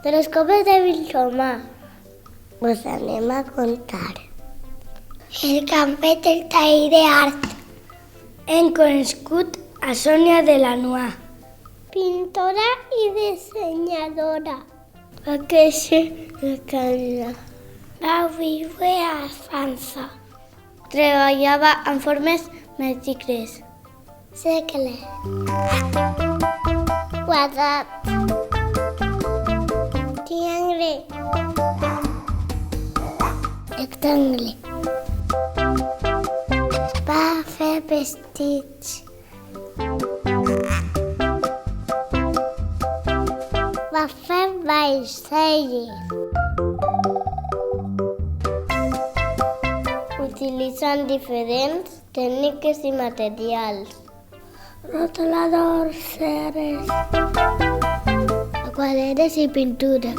De les coves de Vilomà. Us anem a contar. El campet del taller d'art. Hem conegut a Sònia Delanois, pintora i dissenyadora. Va créixer a Canadà. Va viure a França. Treballava en formes múltiples. Cercle. Quadrat. Triangle. Rectangle. Va fer vestits. Va fer vaixells. Utilitzant diferents tècniques i materials. Rotuladors, ceres, aquarel·les i pintura.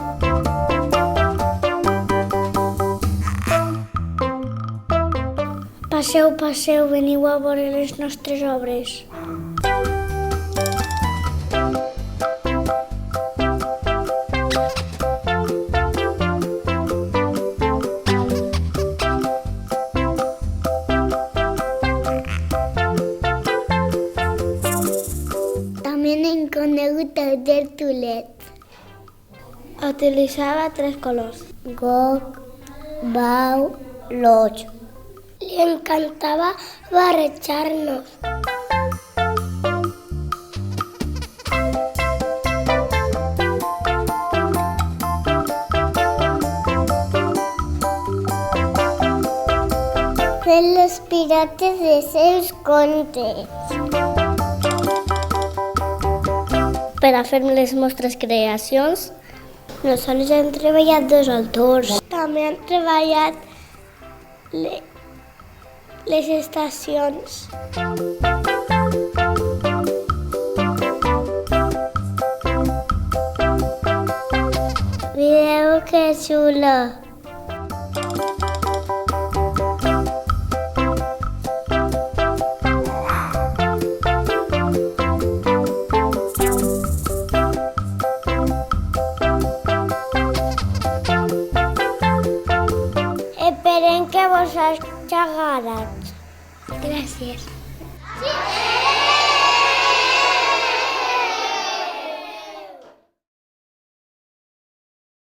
Passeu, passeu, veniu a veure les nostres obres. També hem conegut el Tertulet. Utilitzava 3 colors. Groc, blau, roig. Li encantava barrejar-nos. Fer les pirates de seus contes. Per a fer les nostres creacions, nosaltres hem treballat 2 autors. També han treballat les estacions. Mireu que xulo. Esperem que vos hagi agradat. Gràcies. Sí!